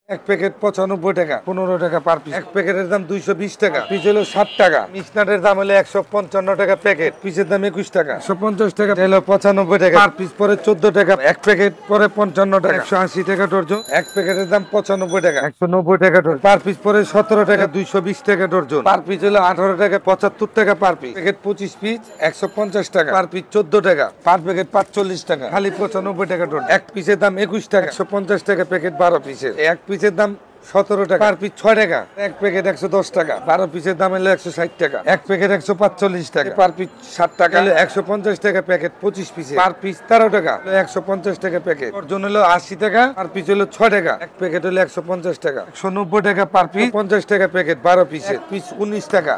এক প্যাকেট 95 টাকা, 15 টাকা পার পিস। এক প্যাকেটের দাম 220 টাকা, পিস হলো 60 টাকা। মিক্সনাটের দাম হলো 155 টাকা প্যাকেট, পিসের দাম 21 টাকা। 150 টাকা হলো 95 টাকা পার পিস, পরে 14 টাকা এক প্যাকেট, পরে 55 টাকা, 180 টাকা ডর্জন। এক প্যাকেটের দাম 95 টাকা, 190 টাকা ডর্জন পার পিস, পরে 17 টাকা, 220 টাকা ডর্জন পার পিস হলো 18 টাকা, 75 টাকা পার পিস। প্যাকেট 25 পিস 150 টাকা পার পিস, 14 টাকা পার প্যাকেট, 45 টাকা খালি 95 টাকা ডর্জন। এক পিসের দাম 21 টাকা, 150 টাকা প্যাকেট 12 পিসের। এক পিসের দাম 17 টাকা পার পিস, 6 টাকা। এক প্যাকেট 110 টাকা, 12 পিসের দাম হলো 160 টাকা। এক প্যাকেট 145 টাকা পার পিস, 60 টাকা। 150 টাকা প্যাকেট 25 পিসের, পার পিস 13 টাকা। 150 টাকা প্যাকেট, ওজন হলো 80 টাকা, পার পিস হলো 6 টাকা। এক প্যাকেট হলো 150 টাকা, 190 টাকা পার পিস, 50 টাকা প্যাকেট 12 পিসের, পিস 19 টাকা।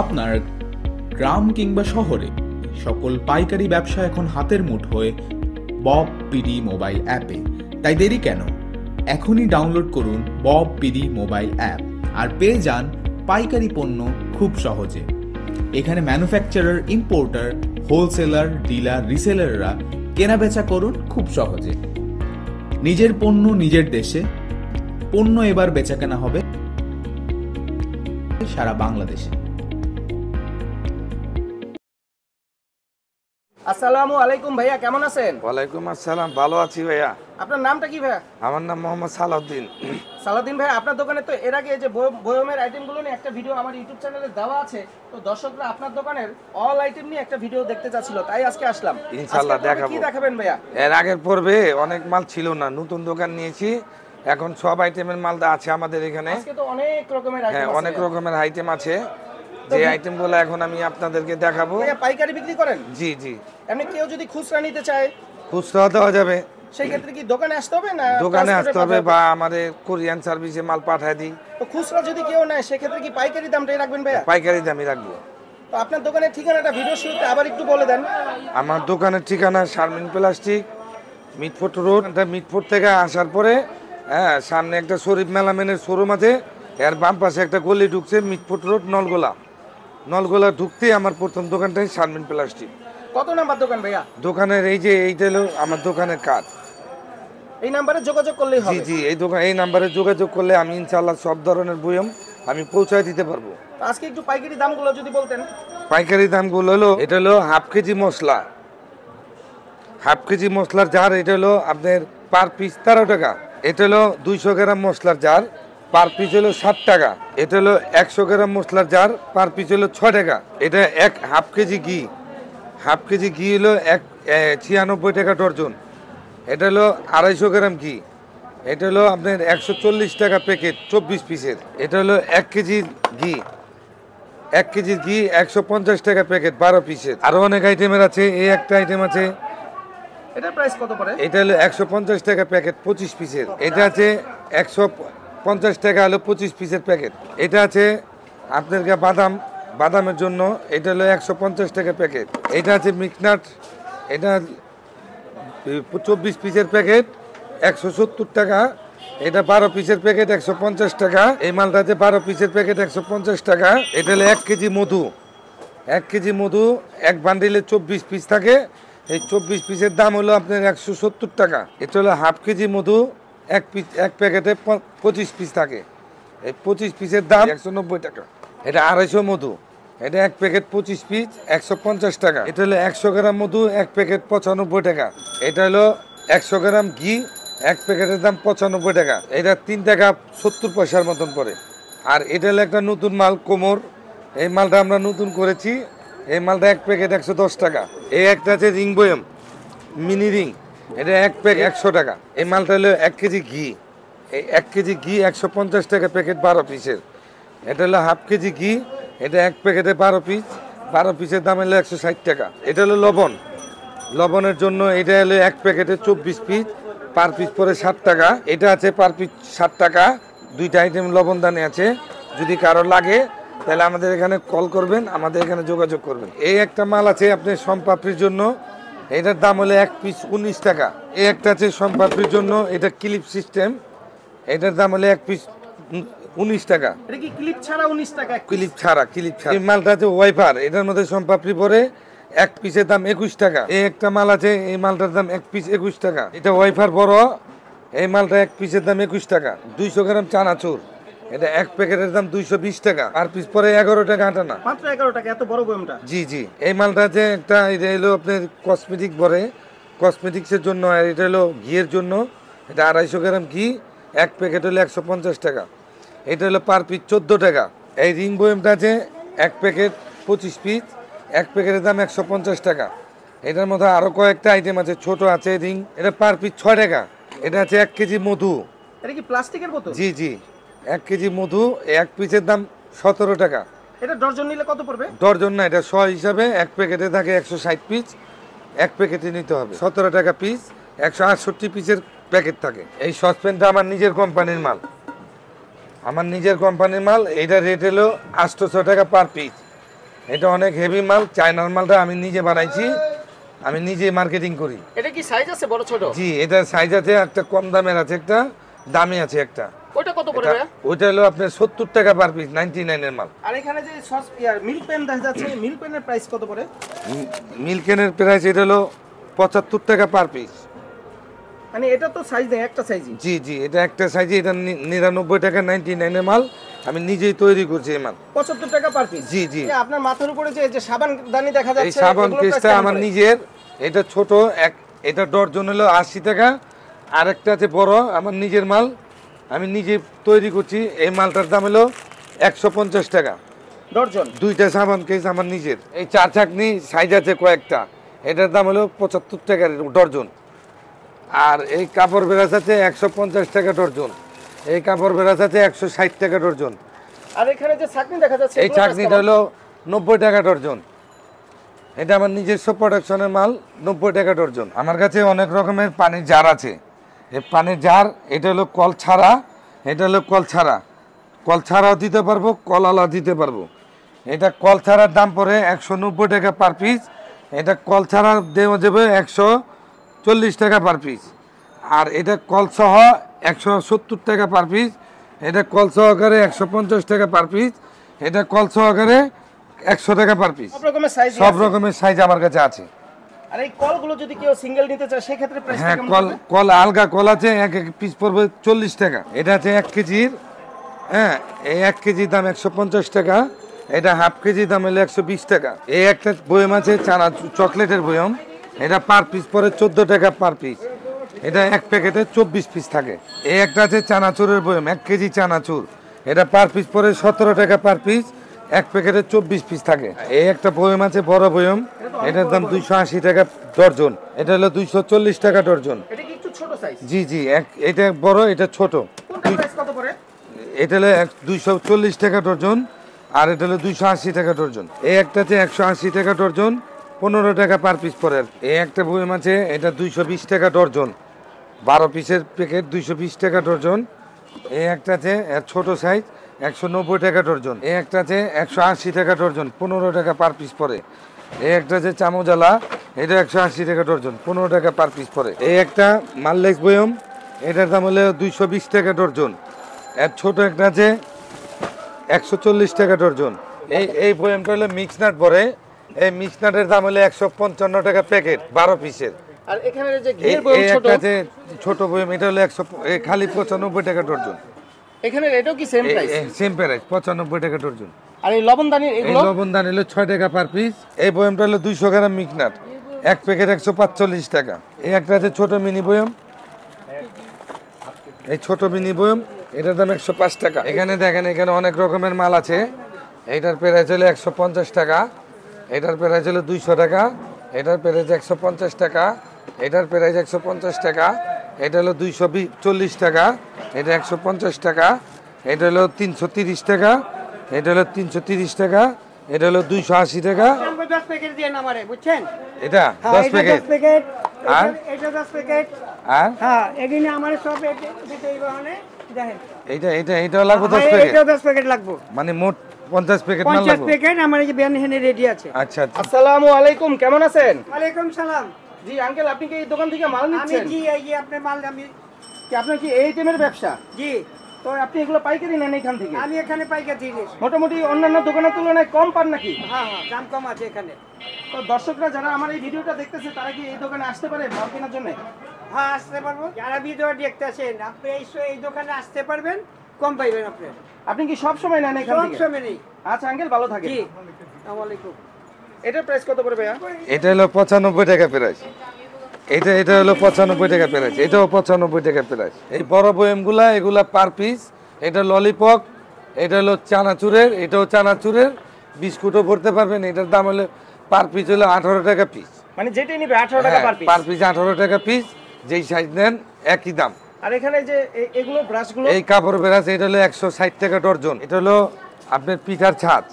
আপনার গ্রাম কিংবা শহরে সকল পাইকারি ব্যবসা এখন হাতের মুঠোয় বব পিডি মোবাইল অ্যাপে। তাই দেরি কেন? এখনই ডাউনলোড করুন বব পিডি মোবাইল অ্যাপ আর পেয়ে যান পাইকারি পণ্য খুব সহজে। এখানে ম্যানুফ্যাকচারার, ইম্পোর্টার, হোলসেলার, ডিলার, রিসেলাররা কেনাবেচা করুন খুব সহজে। নিজের পণ্য নিজের দেশে, পণ্য এবার বেচাকেনা হবে সারা বাংলাদেশে। আসসালামু আলাইকুম ভাইয়া, কেমন আছেন? ওয়ালাইকুম আসসালাম, ভালো আছি ভাইয়া। আপনার নামটা কি ভাইয়া? আমার নাম মোহাম্মদ সালাউদ্দিন। সালাউদ্দিন ভাই, আপনার দোকানে তো এর আগে যে বয়মের আইটেমগুলো নিয়ে একটা ভিডিও আমার ইউটিউব চ্যানেলে দেওয়া আছে, তো দর্শকরা আপনার দোকানের অল আইটেম নিয়ে একটা ভিডিও দেখতে চাচ্ছিল, তাই আজকে আসলাম। ইনশাআল্লাহ দেখাবো। কি দেখাবেন ভাইয়া? এর আগের পর্বে অনেক মাল ছিল না, নতুন দোকান নিয়েছি, এখন সব আইটেমের মালটা আছে আমাদের এখানে। আজকে তো অনেক রকমের আইটেম হ্যাঁ, আছে। অনেক রকমের আইটেম আছে, যে আইটেমগুলো এখন আমি আপনাদেরকে দেখাবো। ভাইয়া পাইকারি বিক্রি করেন? জি জি। এমনি কেউ যদি খুচরা নিতে চায় খুচরা দেওয়া যাবে, সেই ক্ষেত্রে কি দোকানে আসতে হবে না দোকানে আসতে হবে, বা আমাদের কোরিয়ান সার্ভিসে মাল পাঠিয়ে দিই। তো খুচরা যদি কেউ নেয় সেক্ষেত্রে কি পাইকারি দামটাই রাখবেন ভাইয়া? পাইকারি দামই রাখবো। তো আপনার দোকানের ঠিকানাটা ভিডিও শুরুতে আবার একটু বলে দেন। আমার দোকানের ঠিকানা শারমিন প্লাস্টিক, মিটফোর্ট রোড। মিটফোর্ট থেকে আসার পরে হ্যাঁ, সামনে একটা শরীফ মেলামেনের শোরুম আছে, এর বাম পাশে একটা গলি ঢুকছে, মিটফোর্ট রোড, নলগোলা। নলগোলা ঢুকতে আমার প্রথম দোকানটাই শারমিন প্লাস্টিক। কত নাম্বার দোকান ভাইয়া? দোকানের এই যে এইটা হলো আমার দোকানের কার্ড। এই নাম্বারে যোগাযোগ করলেই জি হবে? জি, এই নাম্বারে যোগাযোগ করলে আমি ইনশাআল্লাহ সব ধরনের বয়ম আমি পৌঁছায় দিতে পারবো। তো আজকে একটু পাইকারি দামগুলো যদি বলতেন। পাইকারি দামগুলো হলো, এটা হলো হাফ কেজি মশলা, হাফ কেজি মশলার জার, এটা হলো আপনার পার পিস 13 টাকা। এটা হলো 200 গ্রাম মশলার জার, পার পিস হলো 60 টাকা। এটা হলো 100 গ্রাম মশলার জার, পার পিস হলো 6 টাকা। এটা হাফ কেজি ঘি, হাফ কেজি ঘি হলো 96 টাকা ডর্জন। এটা হলো 250 গ্রাম ঘি, এটা হলো আপনার 140 টাকা প্যাকেট 24 পিসের। এটা হলো 1 কেজি ঘি, 1 কেজি ঘি 150 টাকা প্যাকেট 12 পিসের। আরো অনেক আইটেমের আছে, এই একটা আইটেম আছে, এটার প্রাইস কত পড়ে? এটা হলো 150 টাকা প্যাকেট 25 পিসের। এটা আছে 150 টাকা হলো 25 পিসের প্যাকেট। এটা আছে আপনার বাদামের জন্য, এটা হলো 150 টাকা প্যাকেট। এটা আছে মিক্সনাট, এটা 24 পিসের প্যাকেট 170 টাকা। এটা 12 পিসের প্যাকেট 150 টাকা। এই মালটা আছে 12 পিসের প্যাকেট 150 টাকা। এটা হলো 1 কেজি মধু, 1 কেজি মধু এক বান্ডিলে 24 পিস থাকে, এই 24 পিসের দাম হলো আপনার 170 টাকা। এটা হলো হাফ কেজি মধু, এক প্যাকেটে 25 পিস থাকে, এই 25 পিসের দাম 190 টাকা। এটা 250 মধু, এটা এক প্যাকেট 25 পিস 150 টাকা। এটা হলো 100 গ্রাম মধু, এক প্যাকেট 95 টাকা। এটা হলো 100 গ্রাম ঘি, এক প্যাকেটের দাম 95 টাকা। এটা 3 টাকা 70 পয়সার মতন পড়ে। আর এটা হলো একটা নতুন মাল, কোমর, এই মালটা আমরা নতুন করেছি, এই মালটা এক প্যাকেট 110 টাকা। এই একটা আছে রিং বয়ম, মিনি রিং, এটা এক প্যাকেট 100 টাকা। এই মালটা হলো 1 কেজি ঘি, এই 1 কেজি ঘি 150 টাকা প্যাকেট 12 পিসের। এটা হলো হাফ কেজি ঘি, এটা এক প্যাকেটে 12 পিস, 12 পিসের দাম হলো 160 টাকা। এটা হলো লবণ, লবণের জন্য এটা হলো এক প্যাকেটে 24 পিস, পার পিস পরে 60 টাকা। এটা আছে পার পিস 60 টাকা। দুইটা আইটেম লবণদানি আছে, যদি কারো লাগে তাহলে আমাদের এখানে কল করবেন, আমাদের এখানে যোগাযোগ করবেন। এই একটা মাল আছে আপনার সোমপাপড়ির জন্য, এটার দাম হলো 1 পিস 19 টাকা। এই একটা আছে সোমপাপড়ির জন্য, এটা ক্লিপ সিস্টেম, এটার দাম হলো 1 পিস 19 টাকা। এটা কি ক্লিপ ছাড়া 19 টাকা এক piece? ক্লিপ ছাড়া এই মালটা আছে ওয়াইফার, এটার মধ্যে সোনপাপড়ি পরে এক পিসের দাম 21 টাকা। এই একটা মাল আছে, এই মালটার দাম এক পিস 21 টাকা। এটা ওয়াইফার বড়, এই মালটা এক পিসের দাম 21 টাকা। 200 গ্রাম চানাচুর, এটা এক প্যাকেটের দাম 220 টাকা। আর পিস পরে 11 টাকা আটা না। মাত্র 11 টাকা এত বড় বয়মটা। জি জি। এই মালটা আছে একটা, এটা হলো আপনার কসমেটিক বলে, কসমেটিক্সের জন্য। আর এটা হলো ঘিয়ের জন্য। এটা 250 গ্রাম ঘি, এক প্যাকেট হলো 150 টাকা। এটা হলো পার পিস 14 টাকা। এই রিং বয়মটা আছে এক প্যাকেট 25 পিস, এক প্যাকেটের দাম 150 টাকা। এটার মধ্যে আরো কয়েকটা আইটেম আছে, ছোট আছে রিং, এটা পার পিস 6 টাকা। এটা আছে 1 কেজি মধু। এটা কি প্লাস্টিকের বোতল? জি জি, 1 কেজি মধু, এক পিসের দাম 17 টাকা। এটা ডজন নিলে কত পড়বে? ডজন না, এটা 100 হিসাবে। এক প্যাকেটে থাকে 160 পিস, এক প্যাকেটে নিতে হবে 17 টাকা পিস। 168 পিসের প্যাকেট থাকে। এই সসপ্যানটা আমার নিজের কোম্পানির মাল, আমার নিজের কোম্পানির মাল। এইটা রেট হলো 800 টাকা পার পিস। এটা অনেক হেভি মাল, চায়নার মালটা আমি নিজে বানাইছি, আমি নিজে মার্কেটিং করি। এটা কি সাইজ আছে বড় ছোট? জি, এটা সাইজ আছে, একটা কম দামের আছে, একটা দামি আছে একটা। ওটা কত পড়বে? ওইটা হলো আপনার 70 টাকা পার পিস, 99 এর মাল। আর এখানে যে সস মিল্ক পেন দেখা যাচ্ছে, মিল্ক পেনের প্রাইস কত পড়ে? মিল্কেনের প্রাইস এটা হলো 75 টাকা পার পিস। মানে এটা তো সাইজ নেই, একটা সাইজই। জি জি, এটা একটা সাইজে, এটা 99 টাকা 99 এর মাল, আমি নিজেই তৈরি করছি এই মাল। 75 টাকা পার পিস। জি জি। আপনার মাথার উপরে যে সাবান দানি দেখা এই যাচ্ছে, সাবান এগুলোর কেসটা price আমার কেমন পড়ে? নিজের, এটা ছোট এক, এটা ডর্জন হলো 80 টাকা। আরেকটা আছে বড়, আমার নিজের মাল, আমি নিজে তৈরি করছি। এই মালটার দাম হলো 150 টাকা ডর্জন। দুইটা সাবান কেস আমার নিজের। এই চার চাকনি সাইজ আছে কয়েকটা, এটার দাম হলো 75 টাকা ডর্জন। আর এই কাপড় বেরাস আছে 150 টাকা ডর্জন। এই কাপড় বেরাস আছে 160 টাকা ডর্জন। আর এখানে যে ছাকনি দেখা যাচ্ছে, এই এগুলোর price চাকনিটা কেমন? হলো 90 টাকা ডর্জন। এটা আমার নিজস্ব প্রোডাকশনের মাল, 90 টাকা ডর্জন। আমার কাছে অনেক রকমের পানির জার আছে। এই পানির জার, এটা হলো কল ছাড়া, এটা হলো কল ছাড়া। কল ছাড়াও দিতে পারবো, কল আলা দিতে পারবো। এটা কল ছাড়ার দাম পড়ে 190 টাকা পার পিস। এটা কল ছাড়া দেওয়া যাবে 140 টাকা পার পিস। আর এটা কল সহ 170 টাকা পার পিস। এটা কল সহকারে 150 টাকা পার পিস। এটা কল সহকারে 100 টাকা পার পিস। সব রকমের সাইজ। সব রকমের সাইজ আমার কাছে আছে। আর এই কলগুলো যদি কেউ সিঙ্গেল নিতে চায় সেক্ষেত্রে প্রাইস হ্যাঁ, কেমন কল পড়বে? কল আলগা কল আছে, এক এক পিস পড়বে 40 টাকা। এটা আছে 1 কেজির, হ্যাঁ, এই 1 কেজির দাম 150 টাকা। এটা হাফ কেজি দাম হলো 120 টাকা। এই একটা বয়ম আছে চানা চকলেটের বয়ম, এটা পার পিস পড়ে 14 টাকা পার পিস। এটা এক প্যাকেটে 24 পিস থাকে। এই একটা আছে চানাচুরের বয়ম, 1 কেজি চানাচুর, এটা পার পিস পড়ে 17 টাকা পার পিস, এক প্যাকেটে 24 পিস থাকে। এই একটা বয়ম আছে বড় বয়ম, এটার দাম 280 টাকা ডর্জন। এটা হলো 240 টাকা ডর্জন। এটা কি একটু ছোট সাইজ? জি জি, এটা বড়, এটা ছোট। কোনটা প্রাইস কত পড়ে? এটা হলো 240 টাকা ডর্জন, আর এটা হলো 280 টাকা ডর্জন। এই একটাতে 180 টাকা ডর্জন, 15 টাকা পার পিস পড়ে। এই একটা বয়ম আছে, এটা 220 টাকা ডর্জন, 12 পিসের প্যাকেট, 220 টাকা ডর্জন। এই একটা আছে ছোট সাইজ, 190 টাকা ডর্জন। এই একটা আছে 180 টাকা ডর্জন, 15 টাকা পার পিস পড়ে। এই একটা আছে চামচালা, এটা 180 টাকা ডর্জন, 15 টাকা পার পিস পড়ে। এই একটা মাল্লেক্স বয়ম, এটার দাম হলো 220 টাকা ডর্জন। এর ছোট একটা আছে 140 টাকা ডর্জন। এই বয়মটা হলো মিক্স নাট পড়ে। এই মিক্স নাটের দাম হলো 155 টাকা প্যাকেট, 12 পিসের। আর এখানে যে ঘিয়ের বয়ম এই ছোট, একটা আছে ছোট বয়ম, এটা হলো খালি 95 টাকা ডর্জন। এখানে এটাও কি সেম প্রাইস? সেম প্রাইস, 95 টাকা ডর্জন। আর এই লবণদানি এই এগুলো? লবণদান হলো 6 টাকা পার পিস। এই বয়মটা হলো 200 গ্রাম মিক্স নাট, এক প্যাকেট 145 টাকা। এই একটা আছে ছোট মিনি বয়ম, এই ছোট মিনি বয়ম, এটার দাম 105 টাকা। এখানে দেখেন, এখানে অনেক রকমের মাল আছে। এইটার প্রাইস হলো 150 টাকা, এটার প্রাইস হলো 200 টাকা, এটার প্রাইস 150 টাকা, এটার প্রাইস 150 টাকা, এটা হলো 240 টাকা, এটা 150 টাকা, এটা হলো 330 টাকা, এটা হলো 330 টাকা, এটা হলো 280 টাকা। 10 প্যাকেট দিয়ে নামারে বুঝছেন? এটা 10 প্যাকেট। 10 প্যাকেট। আর? এটা 10 প্যাকেট। আর হ্যাঁ, এখানে আমার সব দিতে এই বহনে দেখেন। এইটাও লাগবে 10 প্যাকেট, এটাও 10 প্যাকেট লাগবে। মানে মোট 50 প্যাকেট মাল 50 লাগবে। প্যাকেট আমার এই যে ব্যান হেনে রেডি আছে। আচ্ছা আচ্ছা। আসসালামু আলাইকুম, কেমন আছেন? ওয়ালাইকুম সালাম। জি আঙ্কেল, আপনি কি এই দোকান থেকে মাল আমি নিচ্ছেন? জি এই যে আপনার মাল আমি কি আপনার কি এই আইটেমের ব্যবসা? জি তো আপনি এগুলো পাইকারি নেন এখান থেকে? আমি এখানে পাইকারি দিই। মোটামুটি অন্যান্য দোকানের তুলনায় কম পান নাকি? হ্যাঁ, দাম কম আছে এখানে। তো দর্শকরা যারা আমার এই ভিডিওটা দেখতেছে তারা কি এই দোকানে আসতে পারে মাল কেনার জন্য? হ্যাঁ, আসতে পারবো। যারা ভিডিও দেখতেছেন আপনি এই দোকানে আসতে পারবেন, কম পাইবেন আপনি। আপনি কি সব সময় নেন এখান সব থেকে? সময় নেই। আচ্ছা আঙ্কেল, ভালো থাকে। জি, আসসালামু আলাইকুম। এটার প্রাইস কত করে ভাইয়া? এটা হলো 95 টাকা প্রাইস। এটা হলো 95 টাকা প্রাইস। এটাও 95 টাকা প্রাইস। এই বড় বয়ামগুলা এগুলা পার পিস। এটা ললিপপ, এটা হলো চানাচুরের, এটাও চানাচুরের, বিস্কুটও ভরতে পারবেন। এটার দাম হলো পার পিস হলো 18 টাকা পিস। মানে যেটাই নিবে 18 টাকা পার পিস। পার পিস 18 টাকা পিস, যেই সাইজ নেন একই দাম। আর এখানে যে এগুলো ব্রাশগুলো, এই কাপড় ব্রাশ এটা হলো 160 টাকা ডর্জন। এটা হলো আপনার পিঠার ছাঁচ।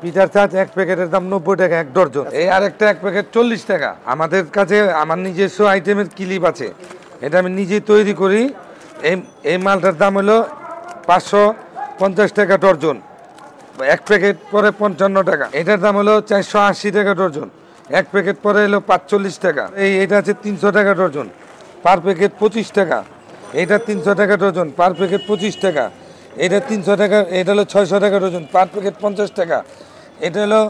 পিঠার ছাঁচ এক প্যাকেটের দাম 90 টাকা এক ডর্জন। এই আরেকটা এক প্যাকেট 40 টাকা। আমাদের কাছে আমার নিজস্ব আইটেমের ক্লিপ আছে, এটা আমি নিজেই তৈরি করি। এই মালটার দাম হলো 550 টাকা ডর্জন। এক প্যাকেট পরে 55 টাকা। এটার দাম হলো 480 টাকা ডর্জন। এক প্যাকেট পরে হলো 45 টাকা। এটা আছে 300 টাকা ডর্জন, পার প্যাকেট 25 টাকা। এটা 300 টাকা ডর্জন, পার প্যাকেট 25 টাকা। এটা 300 টাকা, এটা হলো 600 টাকা ডর্জন, পার প্যাকেট 50 টাকা। এটা হলো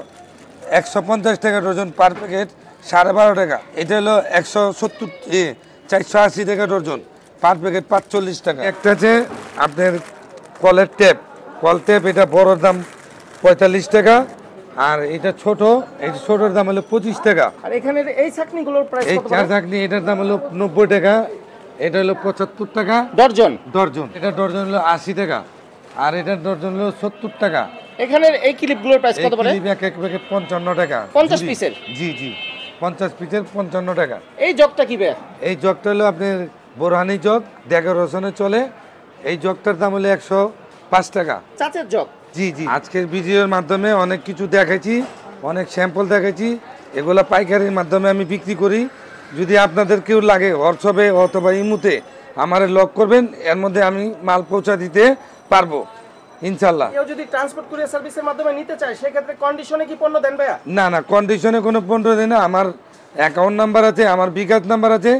150 টাকা ডর্জন, পার প্যাকেট 12.5 টাকা। এটা হলো 480 টাকা ডর্জন, পার প্যাকেট 45 টাকা। একটা আছে আপনার কলের টেপ, কল টেপ, এটা বড় দাম 45 টাকা, আর এটা ছোট, এটা ছোটোর দাম হলো 25 টাকা। আর এখানে এই ছাকনিগুলোর প্রাইস এই কত? চার চাকনি এটার দাম হলো 90 টাকা। এটা হলো 75 টাকা ডর্জন। ডর্জন। এটা ডর্জন হলো 80 টাকা, আর এটার ডর্জন হলো 70 টাকা। এখানে এই ক্লিপগুলোর প্রাইস কত পড়ে? এক প্যাকেট 55 টাকা। 50 পিসের? জি জি, 50 পিসের 55 টাকা। এই জগটা কি ভাইয়া? এই জগটা হলো আপনার বোরহানি জগ, ডেকোরেশনে চলে। এই জগটার দাম হলো 105 টাকা। চাচের জগ? জি জি। আজকের ভিডিওর মাধ্যমে অনেক কিছু দেখাইছি, অনেক স্যাম্পল দেখাইছি। এগুলো পাইকারির মাধ্যমে আমি বিক্রি করি। যদি আপনাদের কেউ লাগে হোয়াটসঅ্যাপে অথবা ইমুতে আমারে লক করবেন, এর মধ্যে আমি মাল পৌঁছা দিতে পারবো ইনশাল্লাহ। কেউ যদি ট্রান্সপোর্ট কুরিয়ার সার্ভিসের মাধ্যমে নিতে চায় সেক্ষেত্রে কন্ডিশনে কি পণ্য দেন ভাইয়া? না না, কন্ডিশনে কোনো পণ্য দেয় না। আমার অ্যাকাউন্ট নাম্বার আছে, আমার বিকাশ নাম্বার আছে,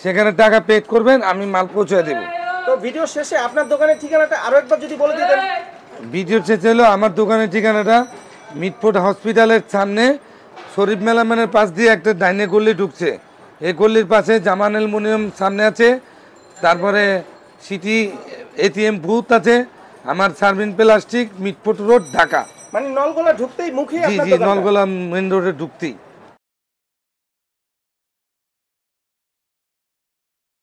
সেখানে টাকা পে করবেন, আমি মাল পৌঁছে দেবো। তো ভিডিও শেষে আপনার দোকানের ঠিকানাটা আরো একবার যদি বলে দিতেন। ভিডিও শেষে হলো আমার দোকানের ঠিকানাটা মিটফোর্ড হসপিটালের সামনে, শরীফ মেলামেনের পাশ দিয়ে একটা ডাইনে গল্লি ঢুকছে। এই গল্লির পাশে জামান অ্যালুমিনিয়াম সামনে আছে, তারপরে সিটি এটিএম বুথ আছে, আমার সার্ভিন প্লাস্টিক, মিটফোর্ড রোড, ঢাকা। মানে নলগোলা ঢুকতেই মুখে জি আপনার জি, দোকানটা? নলগোলা মেন রোডে ঢুকতেই।